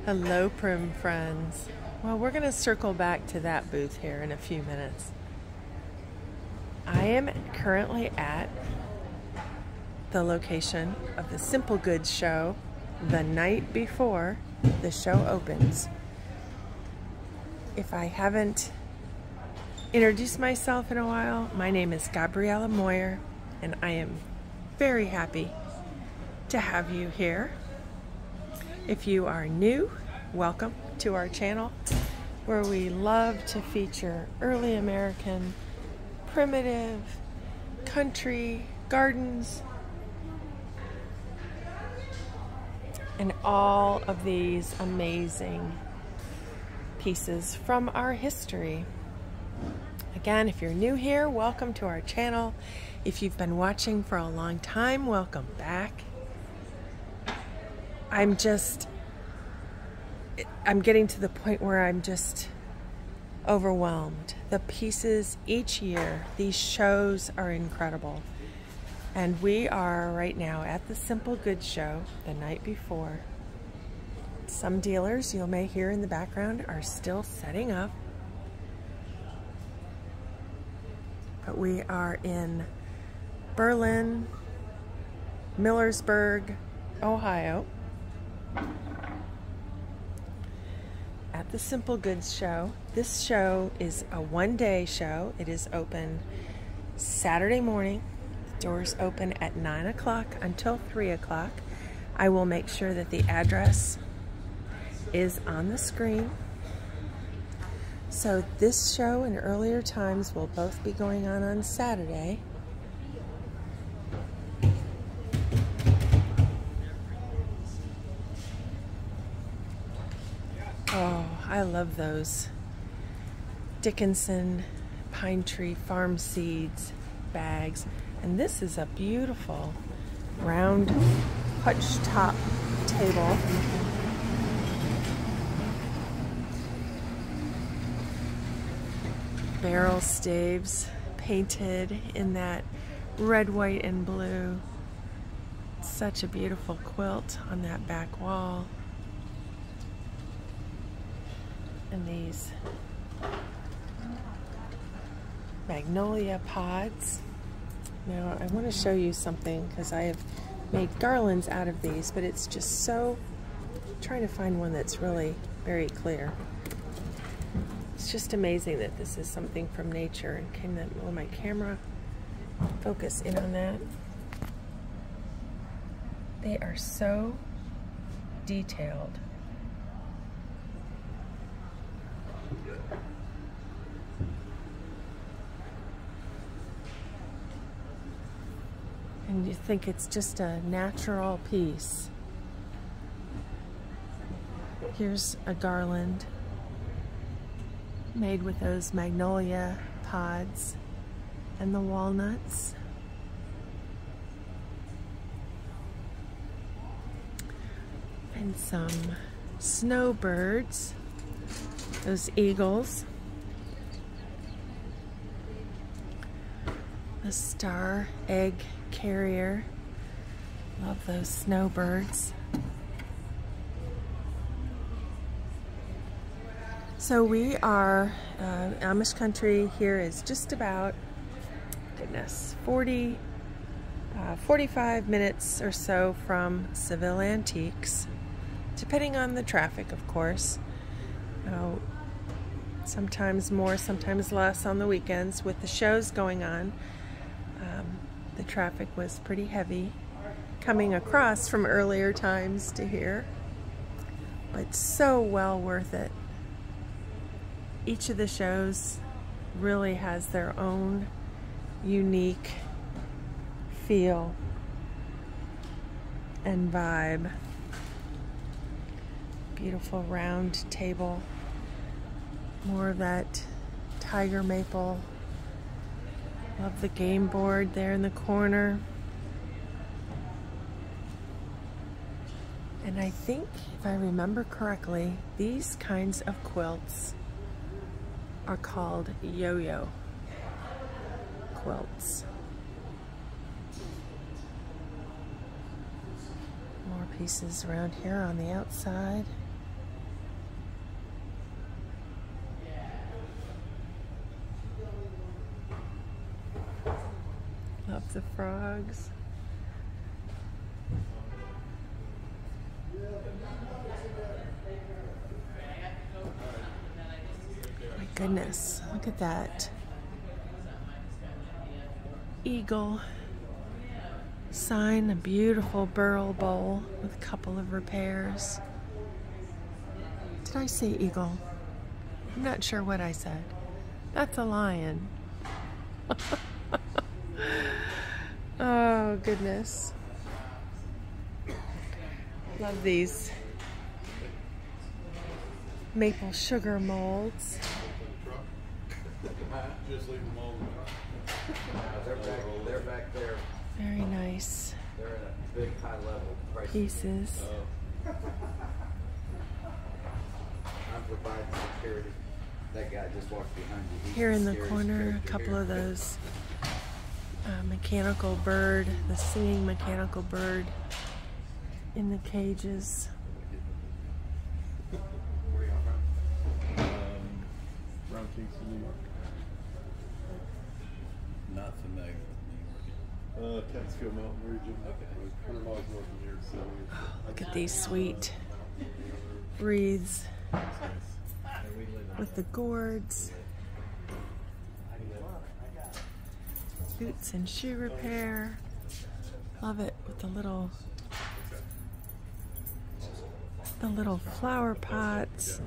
Hello, Prim friends. Well, we're going to circle back to that booth here in a few minutes. I am currently at the location of the Simple Goods show the night before the show opens. If I haven't introduced myself in a while, my name is Gabriella Moir, and I am very happy to have you here. If you are new, welcome to our channel, where we love to feature early American, primitive, country gardens, and all of these amazing pieces from our history. Again, if you're new here, welcome to our channel. If you've been watching for a long time, welcome back. I'm getting to the point where I'm just overwhelmed. The pieces each year, these shows are incredible. And we are right now at the Simple Goods show the night before. Some dealers you may hear in the background are still setting up. But we are in Berlin, Millersburg, Ohio, at the Simple Goods show. This show is a one-day show. It is open Saturday morning. The doors open at 9 o'clock until 3 o'clock. I will make sure that the address is on the screen. So this show and earlier times will both be going on Saturday. Oh, I love those Dickinson pine tree farm seeds bags. And this is a beautiful round hutch top table. Barrel staves painted in that red, white, and blue. Such a beautiful quilt on that back wall. And these magnolia pods. Now I want to show you something because I have made garlands out of these, but it's just so, I'm trying to find one that's really very clear. It's just amazing that this is something from nature. And will my camera focus in on that? They are so detailed. And you think it's just a natural piece. Here's a garland made with those magnolia pods and the walnuts. And some snowbirds, those eagles. The star egg carrier. Love those snowbirds. So we are, Amish country here is just about, 45 minutes or so from Seville Antiques, depending on the traffic, of course. Sometimes more, sometimes less on the weekends. With the shows going on, the traffic was pretty heavy coming across from earlier times to here, but so well worth it. Each of the shows really has their own unique feel and vibe. Beautiful round table. More of that tiger maple. Love the game board there in the corner. And I think, if I remember correctly, these kinds of quilts are called yo-yo quilts. More pieces around here on the outside. the frogs. My goodness, look at that. Eagle sign, a beautiful burl bowl with a couple of repairs. Did I say eagle? I'm not sure what I said. That's a lion. Oh, goodness. Love these maple sugar molds. Just leave them all. They're back there. Very nice. They're at a big high level price. Pieces. I'm providing security. That guy just walked behind you. Here in the corner, a couple of those mechanical bird, the singing mechanical bird in the cages. Where are y'all from? Around Kingston, New York. Not familiar with New York. Catskill Mountain region. Okay. 100 miles north of here. So Look at these sweet wreaths with the gourds. Boots and shoe repair. Love it with the little flower pots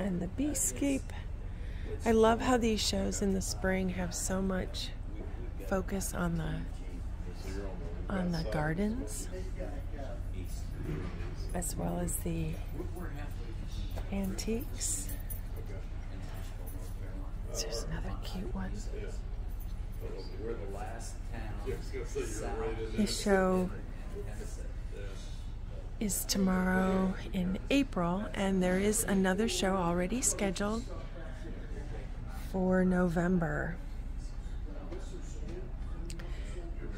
and the beescape. I love how these shows in the spring have so much focus on the gardens as well as the antiques. There's another cute one. We're the last town. This show is tomorrow in April, and there is another show already scheduled for November.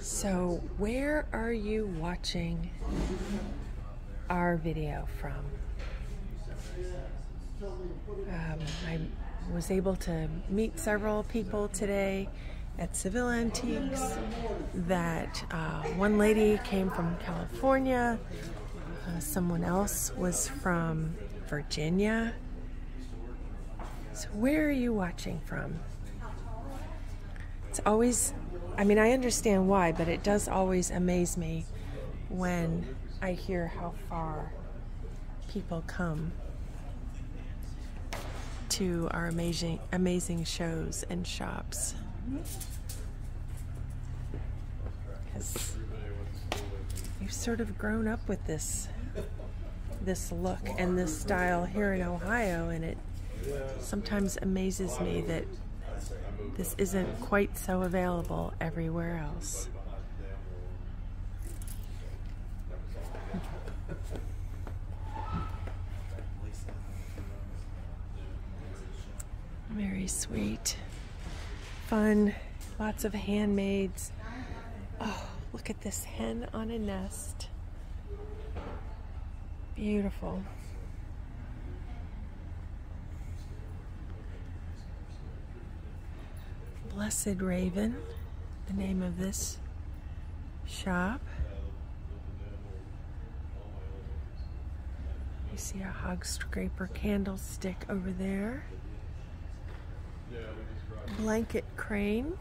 So where are you watching our video from? I was able to meet several people today at Seville Antiques. That one lady came from California, someone else was from Virginia. So where are you watching from? It's always, I mean, I understand why, but it does always amaze me when I hear how far people come to our amazing shows and shops. Because we've sort of grown up with this look and this style here in Ohio, and it sometimes amazes me that this isn't quite so available everywhere else. Very sweet, fun, lots of handmaids. Oh, look at this hen on a nest. Beautiful. Blessed Raven, the name of this shop. You see a hog scraper candlestick over there. Blanket crane.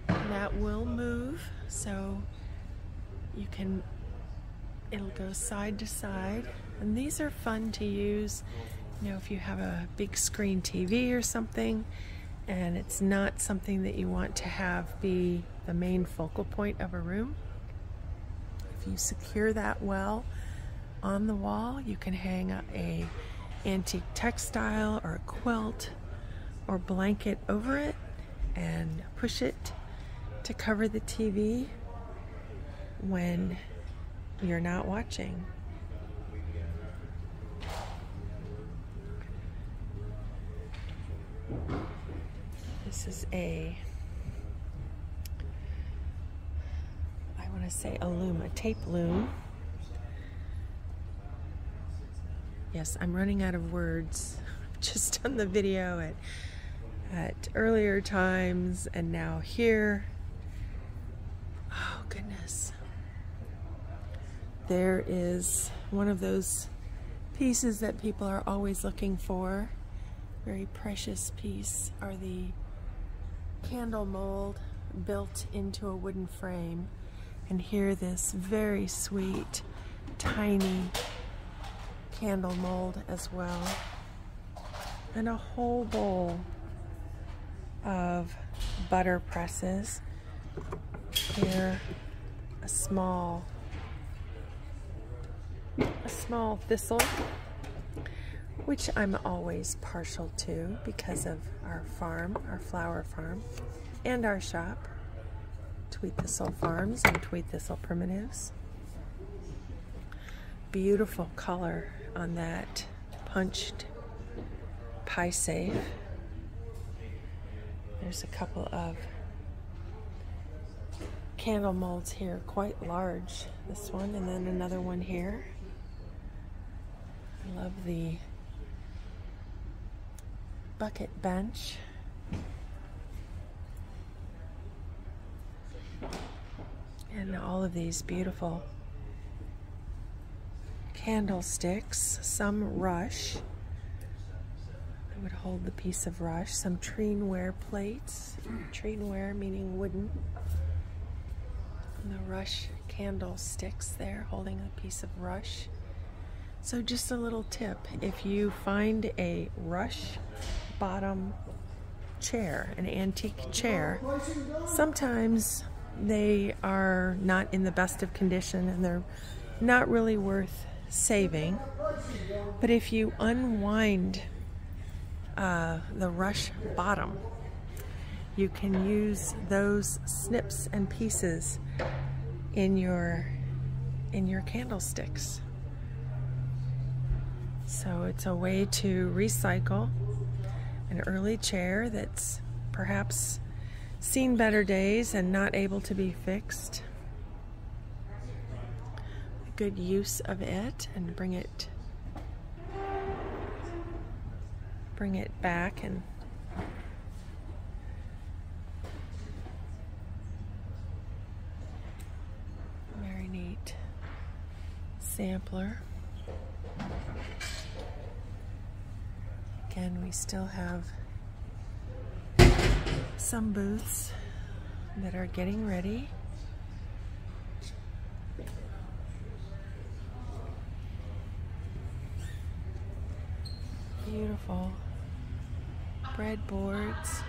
That will move, so you can, it'll go side to side. And these are fun to use, you know, if you have a big screen TV or something, and it's not something that you want to have be the main focal point of a room. If you secure that well on the wall, you can hang a antique textile or a quilt or blanket over it and push it to cover the TV when you're not watching. This is I want to say a loom, a tape loom. Yes, I'm running out of words. I've just done the video at at earlier times and now here. Oh goodness. There is one of those pieces that people are always looking for. Very precious piece are the candle mold built into a wooden frame. And here this very sweet, tiny candle mold as well. And a whole bowl of butter presses. Here, a small thistle, which I'm always partial to because of our farm, our flower farm, and our shop, Tweedthistle Farms and Tweedthistle Primitives. Beautiful color on that punched pie safe. There's a couple of candle molds here, quite large. This one, and then another one here. I love the bucket bench. And all of these beautiful candlesticks, some rush. It would hold the piece of rush. Some treenware plates. Treenware meaning wooden. And the rush candlesticks there holding a piece of rush. So just a little tip, if you find a rush bottom chair, an antique chair, sometimes they are not in the best of condition and they're not really worth saving. But if you unwind the rush bottom, you can use those snips and pieces in your candlesticks. So it's a way to recycle an early chair that's perhaps seen better days and not able to be fixed. A good use of it, and bring it back and very neat sampler. Again, we still have some booths that are getting ready. Beautiful breadboards.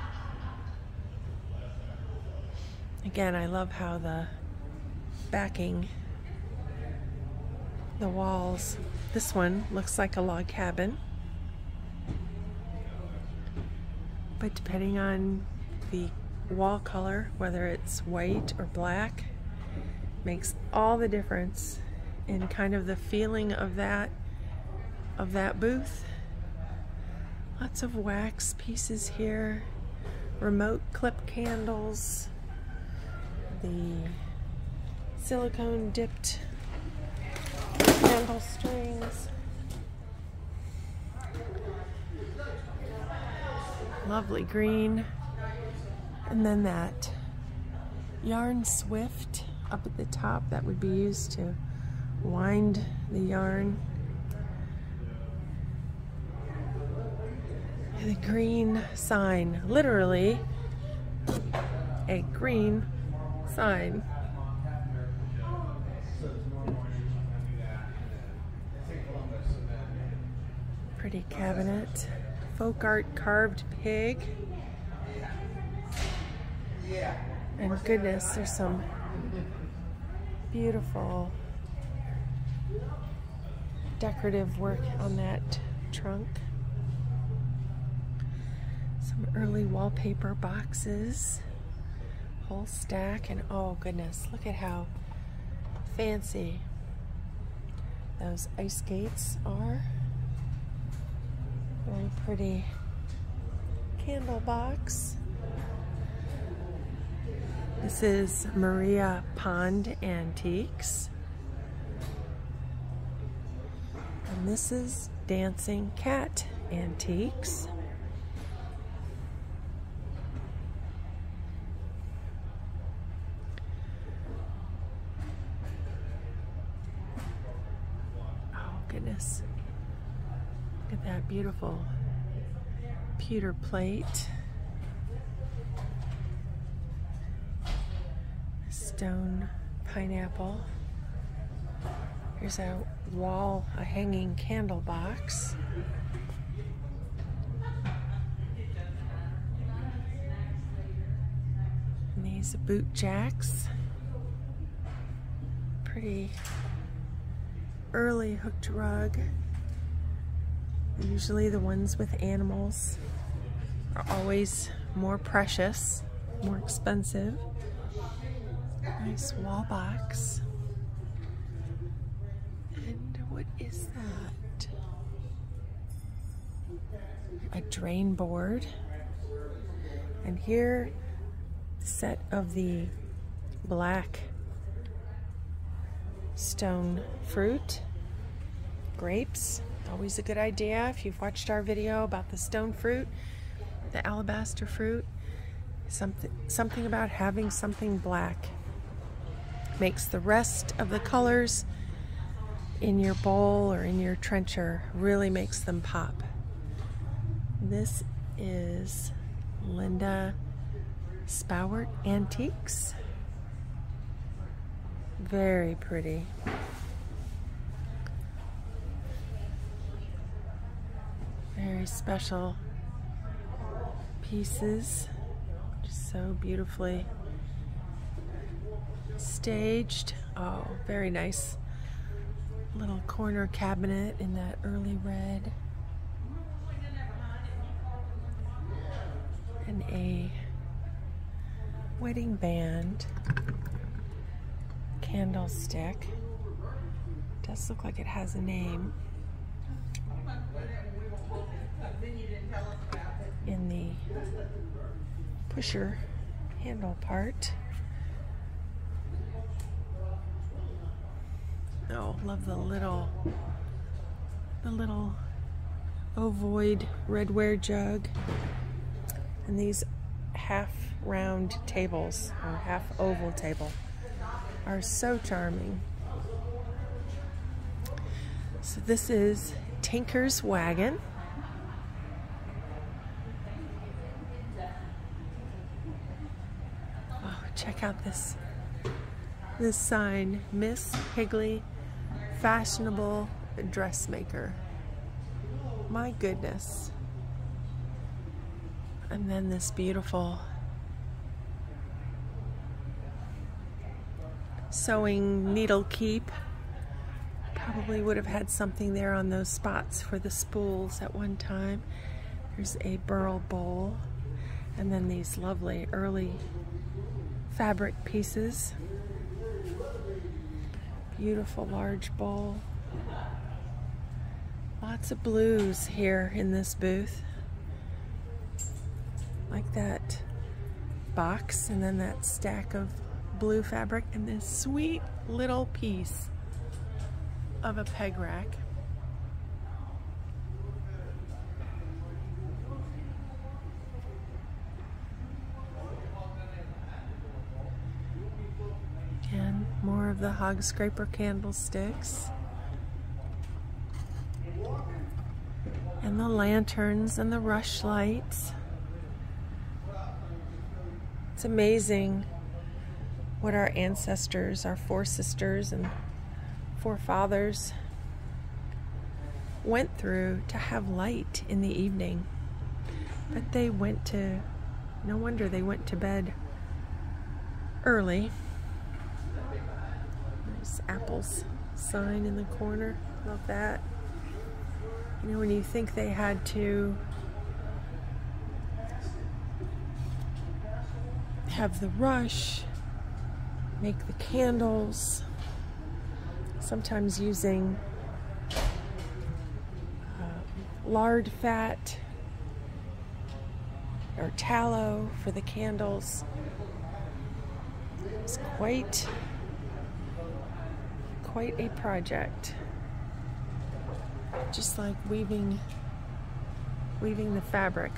Again, I love how the backing, the walls, this one looks like a log cabin. But depending on the wall color, whether it's white or black, makes all the difference in kind of the feeling of that booth. Lots of wax pieces here, remote clip candles, the silicone dipped candle strings. Lovely green. And then that yarn swift up at the top that would be used to wind the yarn. And the green sign, literally a green sign. Pretty cabinet. Folk art carved pig. And goodness, there's some beautiful decorative work on that trunk. Some early wallpaper boxes. Whole stack, and oh goodness, look at how fancy those ice skates are. Very pretty candle box. This is Maria Pond Antiques. And this is Dancing Cat Antiques. this. Look at that beautiful pewter plate. Stone pineapple. Here's a wall, a hanging candle box. And these boot jacks. Pretty early hooked rug. Usually the ones with animals are always more precious, more expensive. Nice wall box. And what is that? A drain board. And here, set of the black stone fruit. Grapes. Always a good idea if you've watched our video about the stone fruit, the alabaster fruit. Something about having something black makes the rest of the colors in your bowl or in your trencher, really makes them pop. This is Linda Seville Antiques. Very pretty. Very special pieces, just so beautifully staged. Oh, very nice little corner cabinet in that early red. And a wedding band candlestick. Does look like it has a name. In the pusher handle part. Oh, love the little ovoid redware jug. And these half round tables, or half oval table, are so charming. So this is Tinker's Wagon. Oh, check out this sign, Miss Higley, Fashionable Dressmaker. My goodness. And then this beautiful sewing needle keep. Probably would have had something there on those spots for the spools at one time. There's a burl bowl. And then these lovely early fabric pieces. Beautiful large bowl. Lots of blues here in this booth. Like that box and then that stack of blue fabric and this sweet little piece of a peg rack. And more of the hog scraper candlesticks. And the lanterns and the rush lights. It's amazing what our ancestors, our four-sisters and forefathers went through to have light in the evening. But they went to, no wonder they went to bed early. There's Apple's sign in the corner. Love that. You know, when you think they had to have the rush, make the candles, sometimes using lard fat or tallow for the candles. It's quite a project. Just like weaving the fabric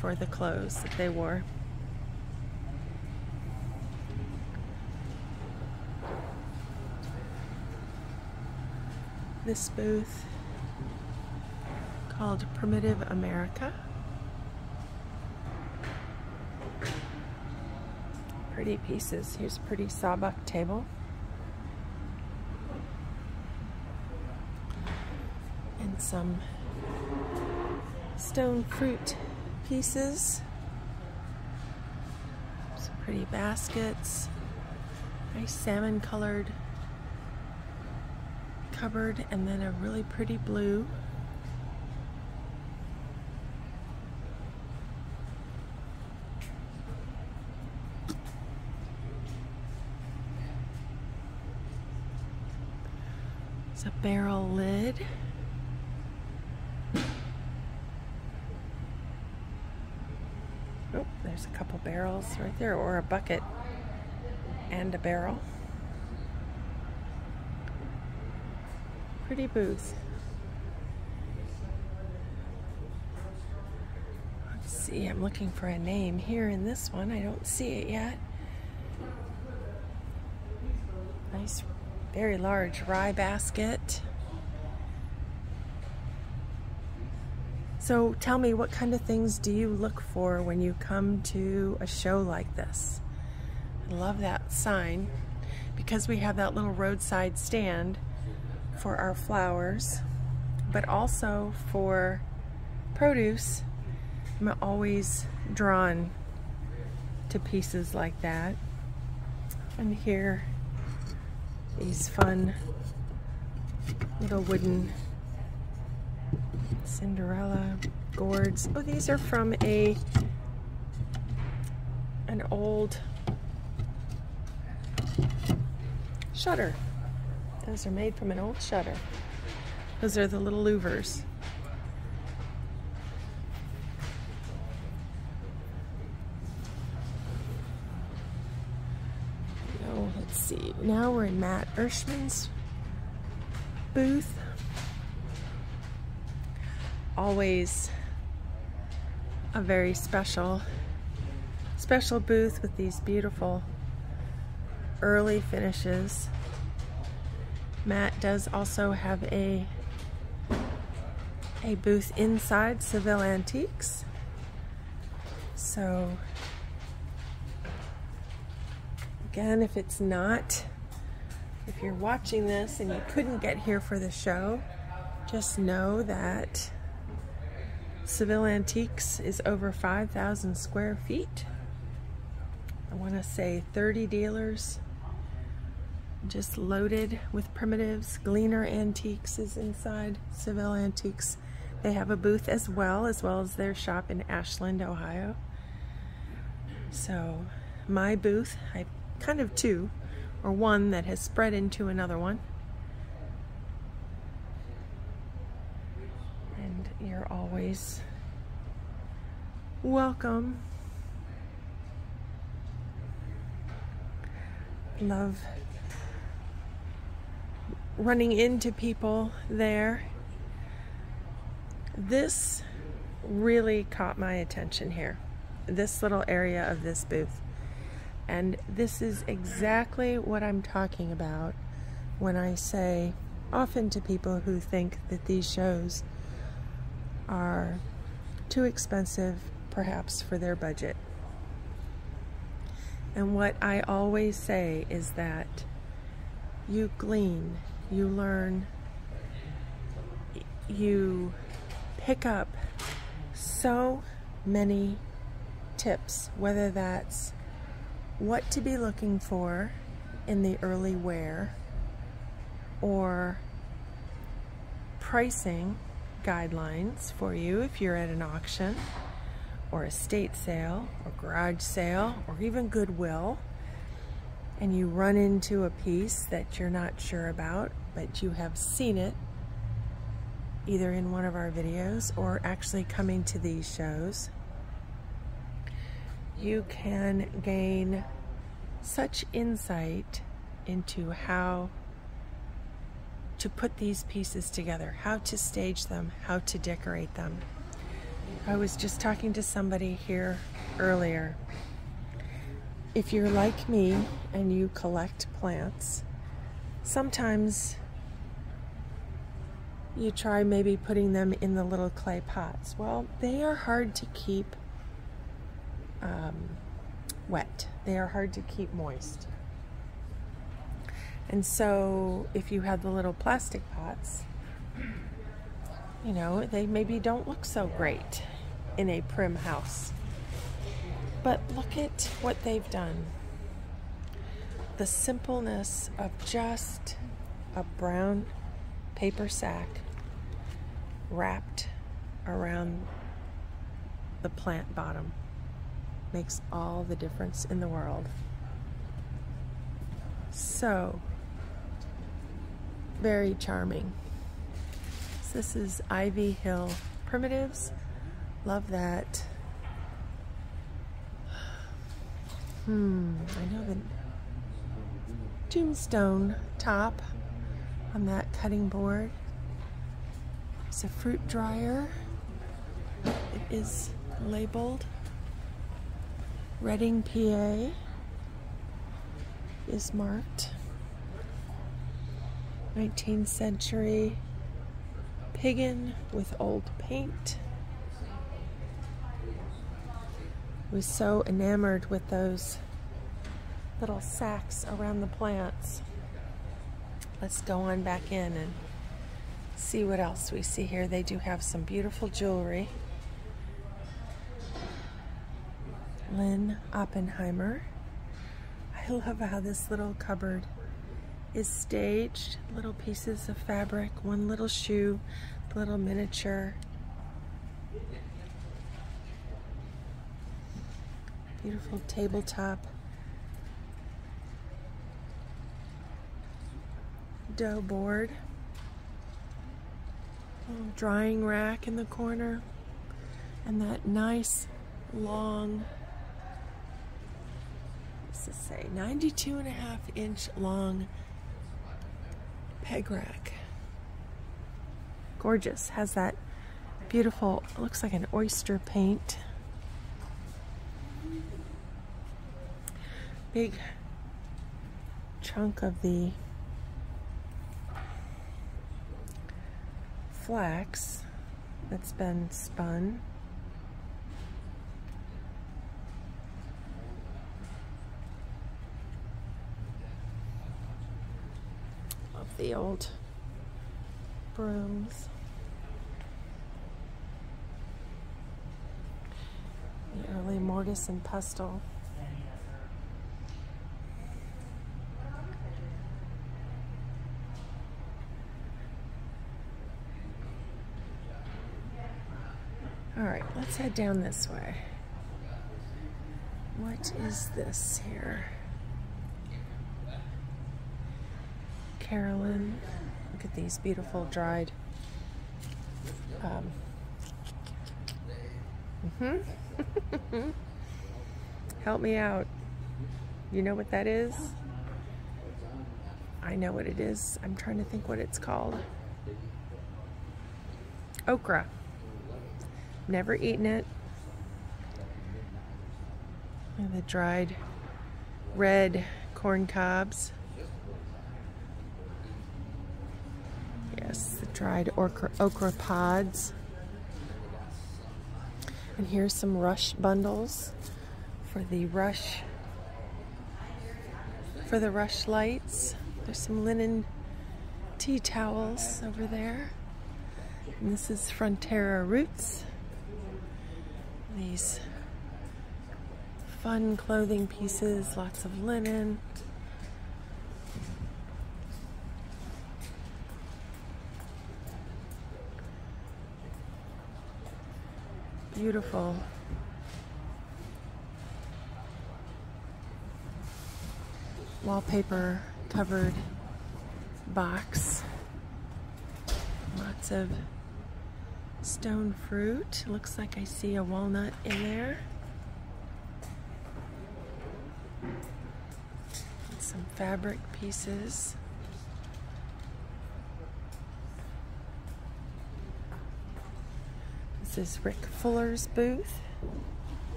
for the clothes that they wore. This booth called Primitive America. Pretty pieces. Here's a pretty sawbuck table. And some stone fruit pieces. Some pretty baskets. Nice salmon colored cupboard, and then a really pretty blue. It's a barrel lid. Oh, there's a couple barrels right there, or a bucket and a barrel. Pretty booth. Let's see, I'm looking for a name here in this one. I don't see it yet. Nice, very large rye basket. So tell me, what kind of things do you look for when you come to a show like this? I love that sign because we have that little roadside stand for our flowers, but also for produce. I'm always drawn to pieces like that. And here, these fun little wooden Cinderella gourds. Oh, these are from an old shutter. Those are made from an old shutter. Those are the little louvers. Oh, let's see. Now we're in Matt Ershman's booth. Always a very special booth with these beautiful early finishes. Matt does also have a booth inside Seville Antiques. So again, if you're watching this and you couldn't get here for the show, just know that Seville Antiques is over 5,000 square feet. I want to say 30 dealers, just loaded with primitives. Gleaner Antiques is inside Seville Antiques. They have a booth as well as their shop in Ashland, Ohio. So my booth, I kind of two, or one that has spread into another one. And you're always welcome. Love running into people there. This really caught my attention here, this little area of this booth. And this is exactly what I'm talking about when I say often to people who think that these shows are too expensive perhaps for their budget. And what I always say is that you glean, you learn, you pick up so many tips, whether that's what to be looking for in the early wear, or pricing guidelines for you if you're at an auction or estate sale or garage sale or even Goodwill, and you run into a piece that you're not sure about, but you have seen it either in one of our videos or actually coming to these shows. You can gain such insight into how to put these pieces together, how to stage them, how to decorate them. I was just talking to somebody here earlier. If you're like me and you collect plants, sometimes you try maybe putting them in the little clay pots. Well, they are hard to keep wet. They are hard to keep moist. And so if you have the little plastic pots, you know, they maybe don't look so great in a prim house. But look at what they've done. The simpleness of just a brown paper sack wrapped around the plant bottom makes all the difference in the world. So very charming. So this is Ivy Hill Primitives. Love that. I know the tombstone top on that cutting board. It's a fruit dryer. It is labeled Reading, PA. Is marked 19th century piggin with old paint. Was so enamored with those little sacks around the plants. Let's go on back in and see what else we see here. They do have some beautiful jewelry. Lynn Oppenheimer. I love how this little cupboard is staged. Little pieces of fabric, one little shoe, little miniature. Beautiful tabletop. Dough board. Little drying rack in the corner. And that nice long, what's this say, 92.5-inch long peg rack. Gorgeous. Has that beautiful, looks like an oyster paint. Big chunk of the flax that's been spun. Of the old brooms. The early mortise and pestle. All right, let's head down this way. What is this here? Carolyn. Look at these beautiful dried. Help me out. You know what that is? I know what it is. I'm trying to think what it's called. Okra. Never eaten it. And the dried red corn cobs. Yes, the dried okra pods. And here's some rush bundles for the rush lights. There's some linen tea towels over there. And this is Frontera Roots. These fun clothing pieces, lots of linen. Beautiful. Wallpaper covered box. Lots of stone fruit. Looks like I see a walnut in there. And some fabric pieces. This is Rick Fuller's booth.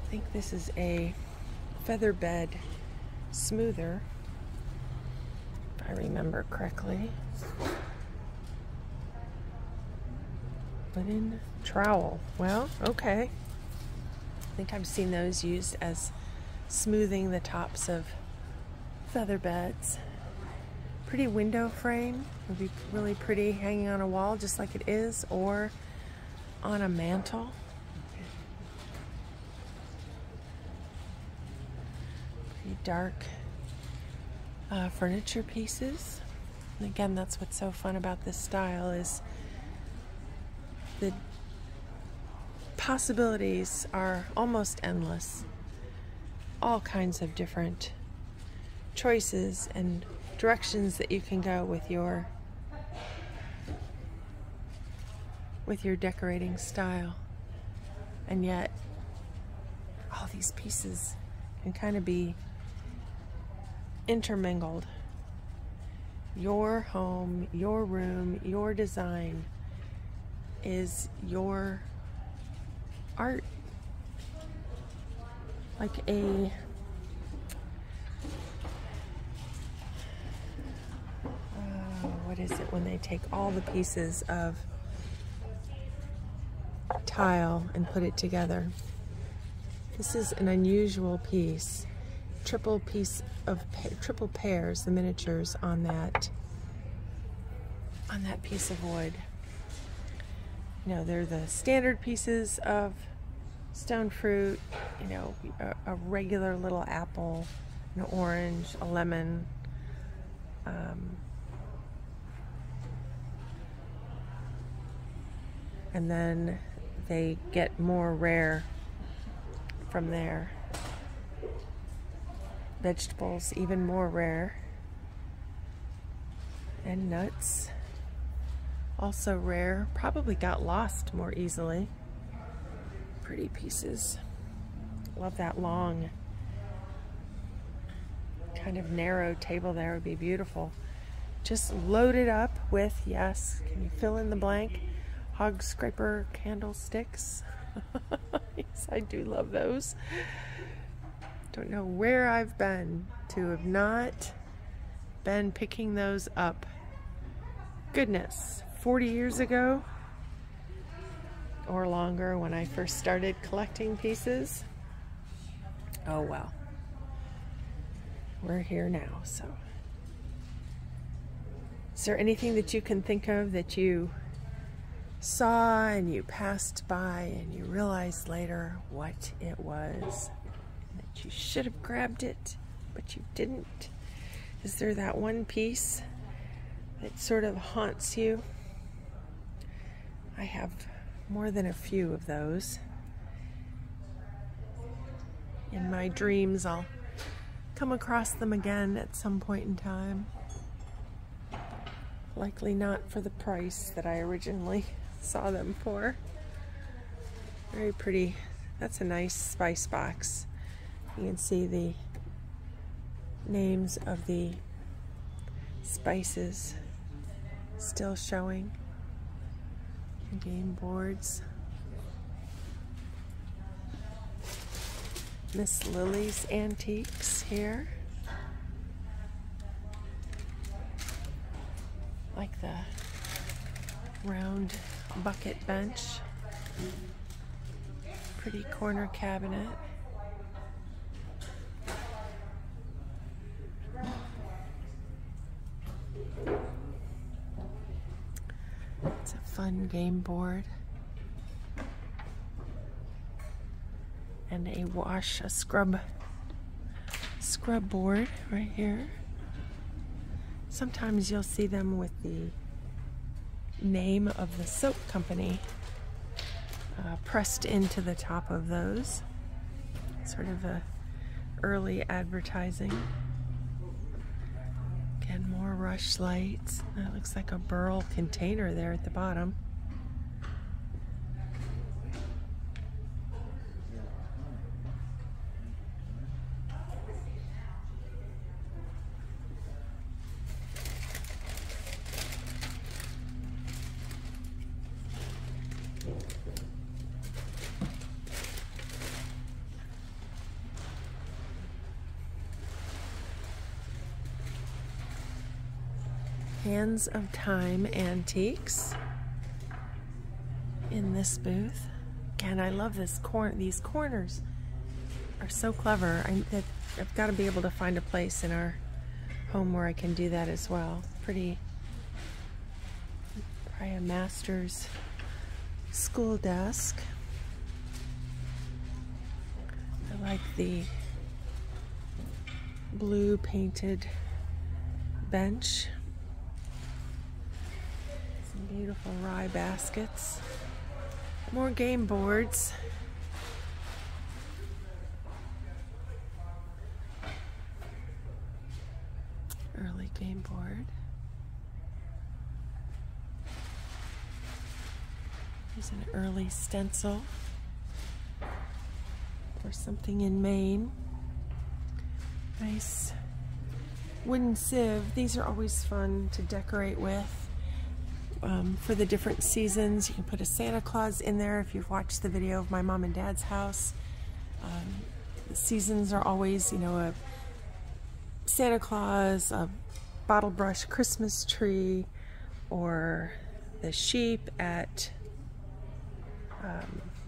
I think this is a feather bed smoother, if I remember correctly. Linen trowel. Well, okay. I think I've seen those used as smoothing the tops of feather beds. Pretty window frame. Would be really pretty hanging on a wall just like it is, or on a mantle. Pretty dark furniture pieces. And again, that's what's so fun about this style, is the possibilities are almost endless. All kinds of different choices and directions that you can go with your decorating style. And yet all these pieces can kind of be intermingled. Your home, your room, your design is your art. Like a what is it when they take all the pieces of tile and put it together? This is an unusual piece. Triple pairs, the miniatures on that piece of wood. You know, they're the standard pieces of stone fruit, you know, a regular little apple, an orange, a lemon, and then they get more rare from there. Vegetables, even more rare. And nuts, also rare. Probably got lost more easily. Pretty pieces. Love that long, kind of narrow table there. Would be beautiful. Just loaded up with, yes, can you fill in the blank? Hog scraper candlesticks. Yes, I do love those. Don't know where I've been to have not been picking those up. Goodness, 40 years ago or longer, when I first started collecting pieces. Oh well, we're here now. So is there anything that you can think of that you saw and you passed by and you realized later what it was, that you should have grabbed it but you didn't? Is there that one piece that sort of haunts you? I have more than a few of those. In my dreams, I'll come across them again at some point in time. Likely not for the price that I originally saw them for. Very pretty. That's a nice spice box. You can see the names of the spices still showing. Game boards. Miss Lily's Antiques here. Like the round bucket bench. Pretty corner cabinet. It's a fun game board. And a scrub board right here. Sometimes you'll see them with the name of the soap company pressed into the top of those. Sort of a early advertising. Again, more rush lights. That looks like a burl container there at the bottom. Hands of Time Antiques in this booth. Again, I love this these corners are so clever. I've got to be able to find a place in our home where I can do that as well. Probably a master's school desk. I like the blue painted bench. Some beautiful rye baskets. More game boards. Early game board. There's an early stencil for something in Maine. Nice wooden sieve. These are always fun to decorate with. For the different seasons, you can put a Santa Claus in there. If you've watched the video of my mom and dad's house, the seasons are always, you know, a Santa Claus, a bottle brush Christmas tree, or the sheep at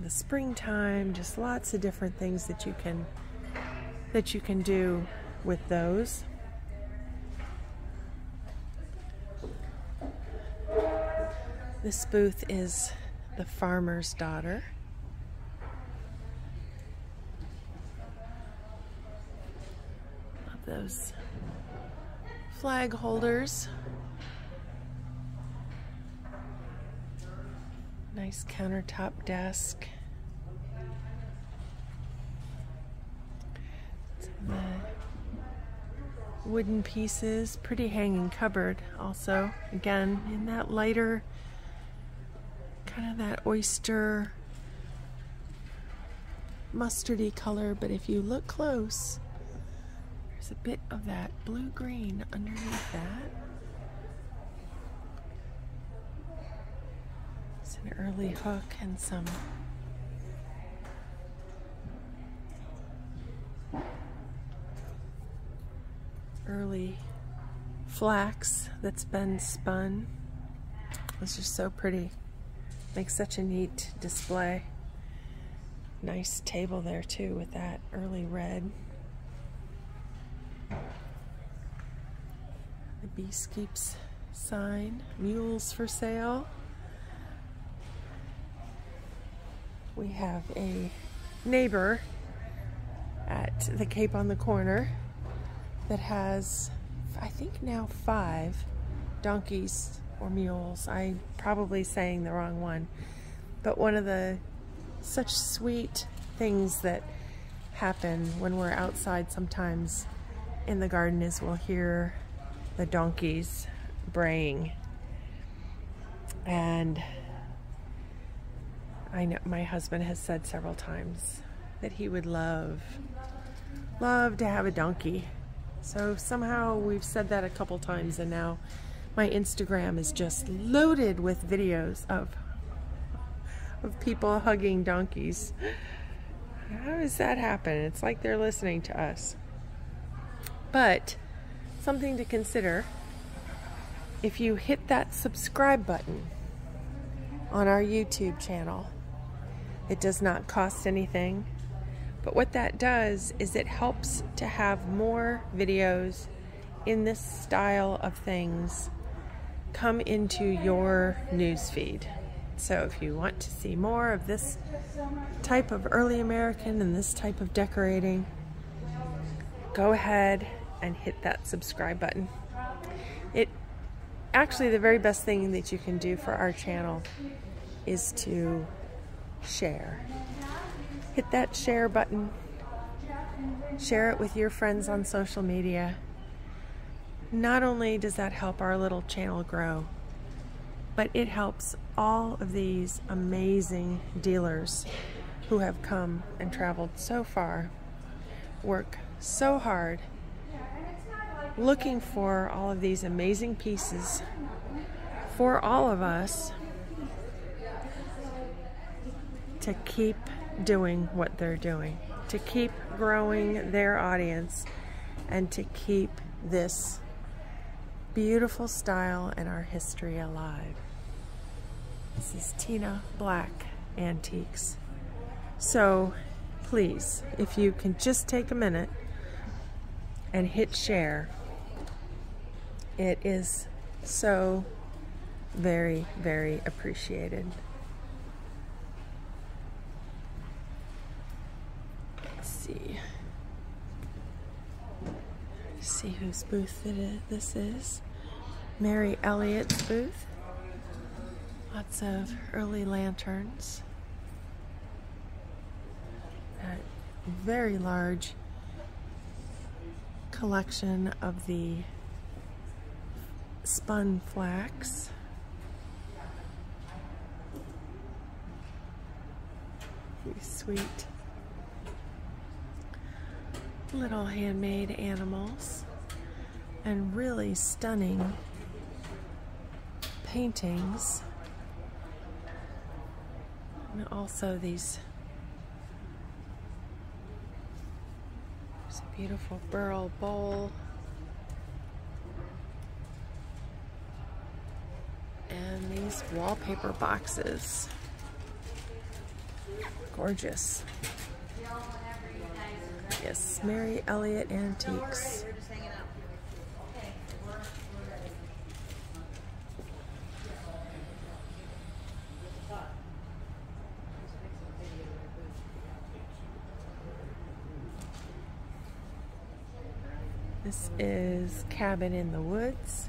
the springtime. Just lots of different things that you can do with those. This booth is the farmer's daughter. Love those flag holders. Nice countertop desk. Some wooden pieces. Pretty hanging cupboard also. Again, in that lighter, kind of that oyster mustardy color, but if you look close, there's a bit of that blue-green underneath that. It's an early hook and some early flax that's been spun. It's just so pretty. Makes such a neat display. Nice table there too with that early red. The Beast Keeps sign. Mules for sale. We have a neighbor at the Cape on the corner that has, I think now 5 donkeys or mules. I'm probably saying the wrong one, but one of the such sweet things that happen when we're outside sometimes in the garden is we'll hear the donkeys braying. And I know my husband has said several times that he would love to have a donkey. So somehow we've said that a couple times, and now my Instagram is just loaded with videos of people hugging donkeys. How does that happen? It's like they're listening to us. But something to consider, if you hit that subscribe button on our YouTube channel, it does not cost anything. But what that does is it helps to have more videos in this style of things come into your news feed. So if you want to see more of this type of early American and this type of decorating, go ahead and hit that subscribe button. It actually, the very best thing that you can do for our channel is to share. Hit that share button. Share it with your friends on social media. Not only does that help our little channel grow, but it helps all of these amazing dealers who have come and traveled so far, work so hard, looking for all of these amazing pieces for all of us to keep doing what they're doing, to keep growing their audience, and to keep this beautiful style and our history alive. This is Tina Black Antiques. So please, if you can just take a minute and hit share, it is so very, very appreciated. Let's see whose booth this is. Mary Elliott's booth. Lots of early lanterns. A very large collection of the spun flax. Pretty sweet. Little handmade animals and really stunning paintings. And also there's a beautiful burl bowl. And these wallpaper boxes. Gorgeous. Yes, Mary Elliott Antiques. This is Cabin in the Woods.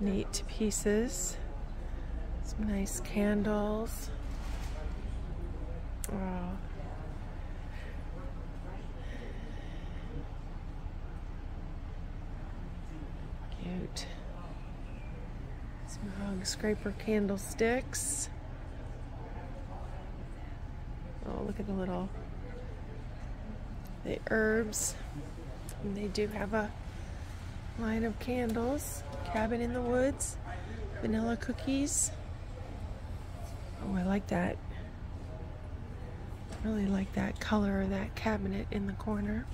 Neat pieces. Some nice candles. Wow. Cute. Some hog scraper candlesticks. Oh, look at the herbs. And they do have a line of candles. Cabin in the Woods. Vanilla cookies. Oh, I like that. Really like that color of that cabinet in the corner.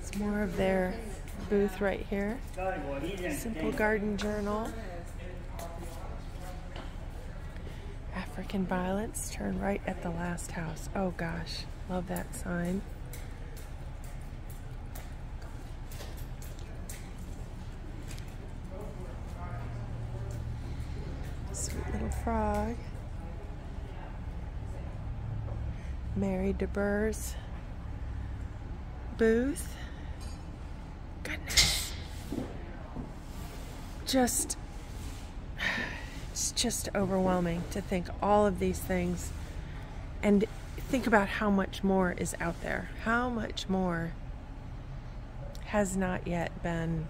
It's more of their booth right here. Simple Garden Journal. African Violets, turn right at the last house. Oh gosh, love that sign. Sweet little frog. Mary DeBurr's booth. Goodness. It's just overwhelming to think all of these things and think about how much more is out there. How much more has not yet been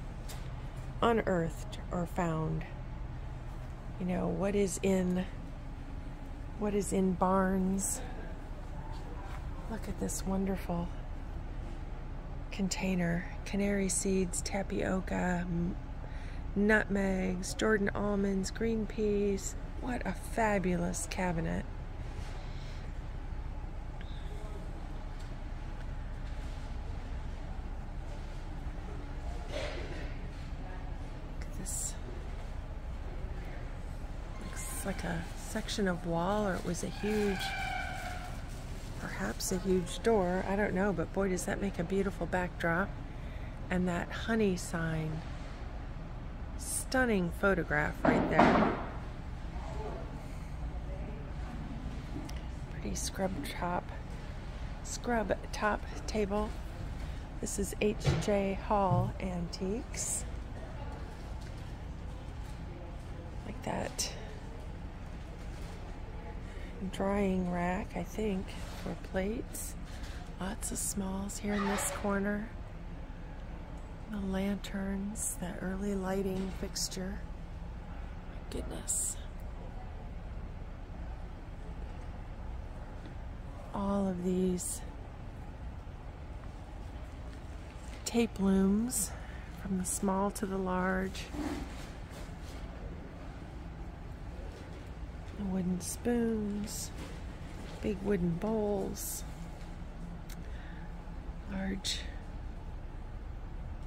unearthed or found. You know, what is in barns. Look at this wonderful container. Canary seeds, tapioca, nutmegs, Jordan almonds, green peas. What a fabulous cabinet. Look at this. Looks like a section of wall, or it was perhaps a huge door. I don't know, but boy, does that make a beautiful backdrop. And that honey sign. Stunning photograph right there. Pretty scrub top table. This is H.J. Hall Antiques. Like that drying rack, I think, for plates. Lots of smalls here in this corner. The lanterns, that early lighting fixture. My goodness. All of these tape looms, from the small to the large. The wooden spoons, big wooden bowls, large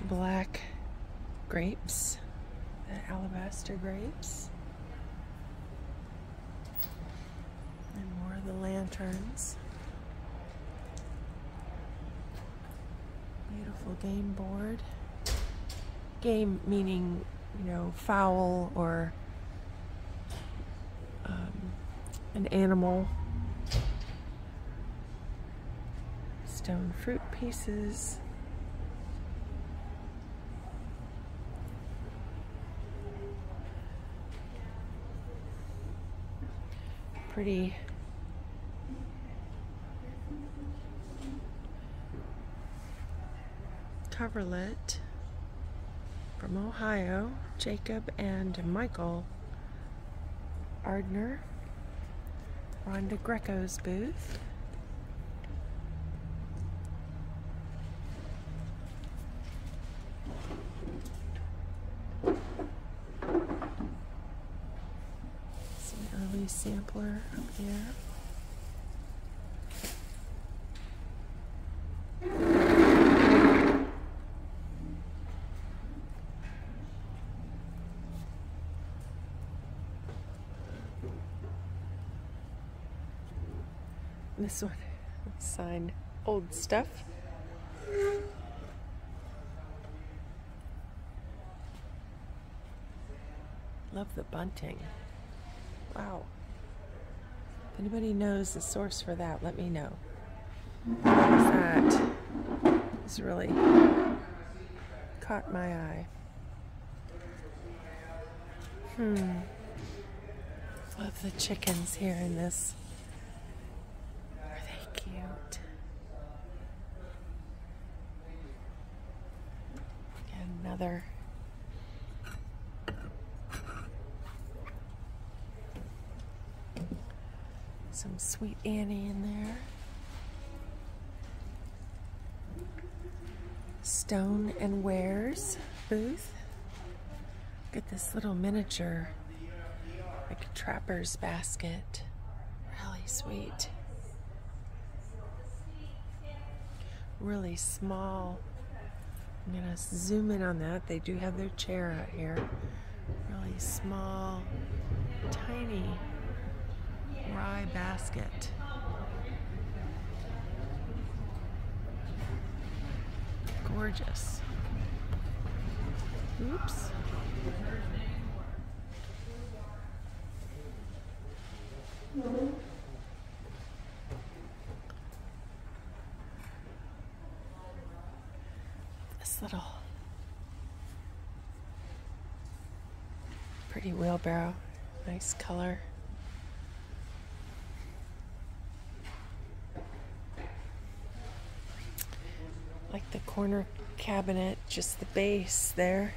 black grapes, the alabaster grapes, and more of the lanterns. Beautiful game board. Game meaning, you know, fowl or an animal. Stone fruit pieces. Pretty coverlet from Ohio, Jacob and Michael Ardner. Rhonda Greco's booth. Some early sampler up here. This one, signed old stuff. Love the bunting. Wow. If anybody knows the source for that, let me know. That has really caught my eye. Love the chickens here in this. Cute. And another some Sweet Annie in there. Stone and Wares booth. Look at this little miniature, like a trapper's basket. Really sweet. Really small. I'm gonna zoom in on that. They do have their chair out here. Really small, tiny rye basket. Gorgeous. Oops. Little pretty wheelbarrow, nice color. Like the corner cabinet, just the base there,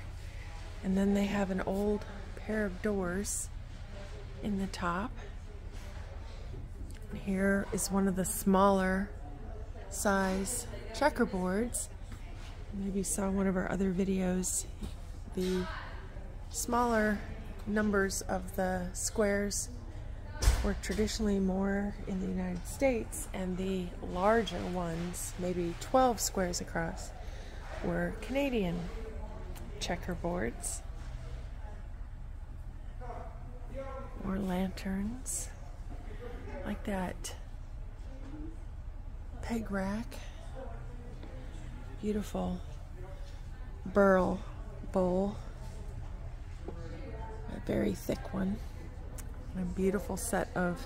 and then they have an old pair of doors in the top. And here is one of the smaller size checkerboards. Maybe you saw one of our other videos. The smaller numbers of the squares were traditionally more in the United States, and the larger ones, maybe 12 squares across, were Canadian checkerboards. More lanterns, like that peg rack. Beautiful burl bowl, a very thick one, and a beautiful set of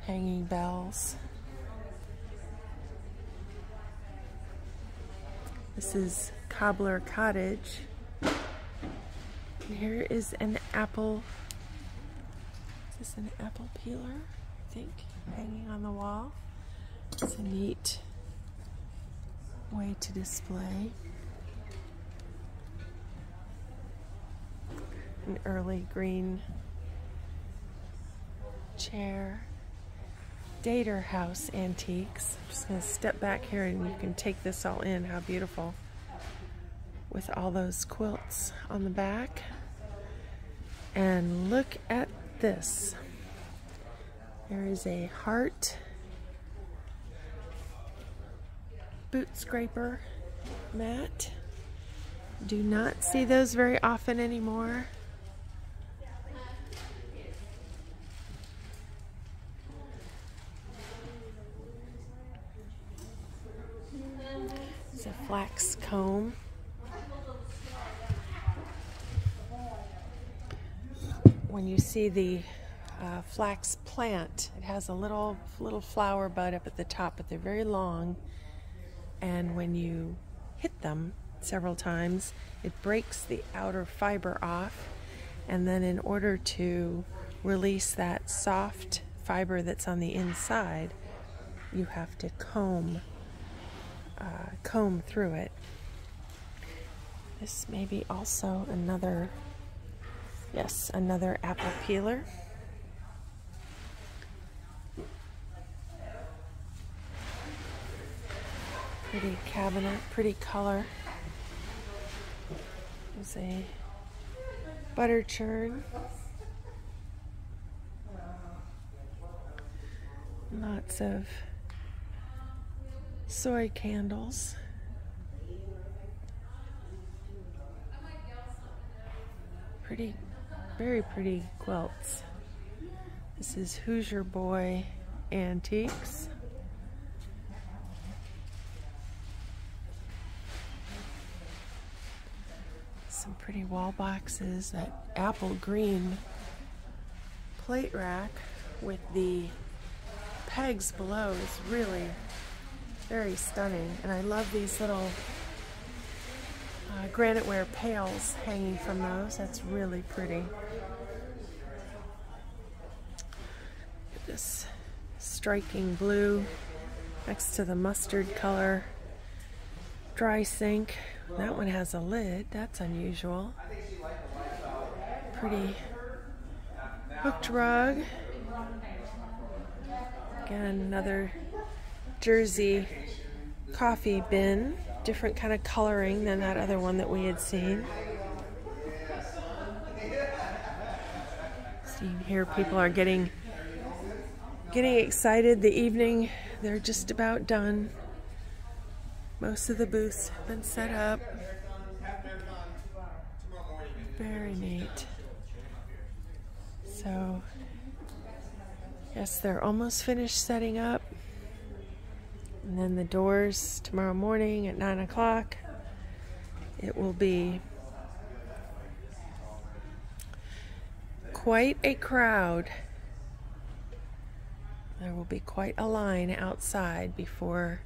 hanging bells. This is Cobbler Cottage. And here is an apple. Is this an apple peeler? I think, hanging on the wall. It's a neat way to display. An early green chair. Dater House Antiques. I'm just going to step back here and you can take this all in. How beautiful. With all those quilts on the back. And look at this. There is a heart boot scraper mat. Do not see those very often anymore. It's a flax comb. When you see the flax plant, it has a little flower bud up at the top, but they're very long. And when you hit them several times, it breaks the outer fiber off. And then in order to release that soft fiber that's on the inside, you have to comb through it. This may be also another, yes, another apple peeler. Pretty cabinet, pretty color. There's a butter churn. Lots of soy candles. Pretty, very pretty quilts. This is Hoosier Boy Antiques. Some pretty wall boxes. That apple green plate rack with the pegs below is really very stunning. And I love these little graniteware pails hanging from those. That's really pretty. This striking blue next to the mustard color dry sink. That one has a lid. That's unusual. Pretty hooked rug. Again, another Jersey coffee bin. Different kind of coloring than that other one that we had seen. See here, people are getting excited. The evening, they're just about done. Most of the booths have been set up. Very neat. So, yes, they're almost finished setting up. And then the doors tomorrow morning at 9 o'clock. It will be quite a crowd. There will be quite a line outside before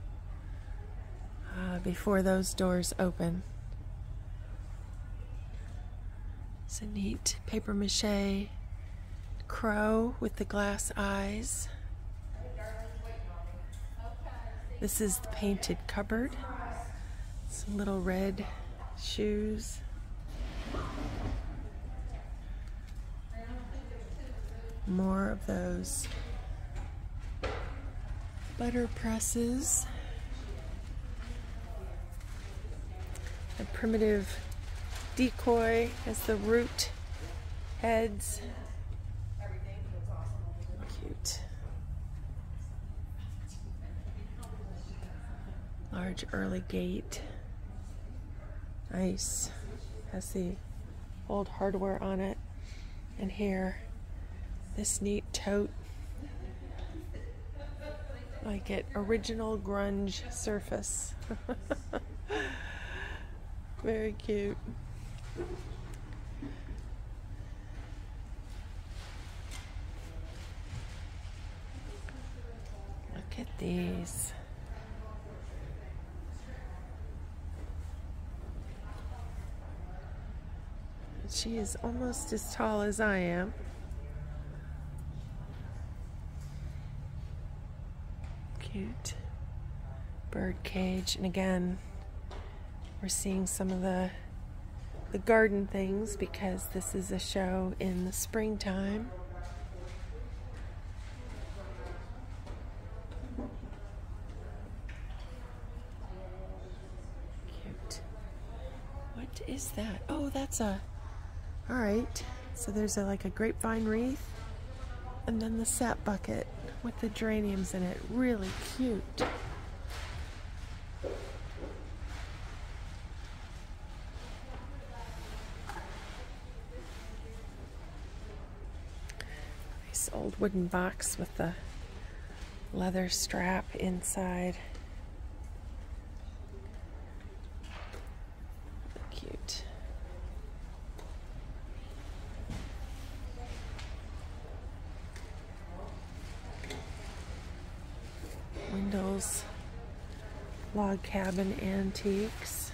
those doors open. It's a neat paper mache crow with the glass eyes. This is the painted cupboard. Some little red shoes. More of those butter presses. A primitive decoy as the root heads. Cute. Large early gate. Nice. Has the old hardware on it. And here, this neat tote. Like it, original grunge surface. Very cute. Look at these. She is almost as tall as I am. Cute. Bird cage. And again, we're seeing some of the the garden things because this is a show in the springtime. Cute. What is that? Oh, that's a... Alright, so there's like a grapevine wreath and then the sap bucket with the geraniums in it. Really cute. Nice old wooden box with the leather strap inside. Cute. Windows, log cabin antiques.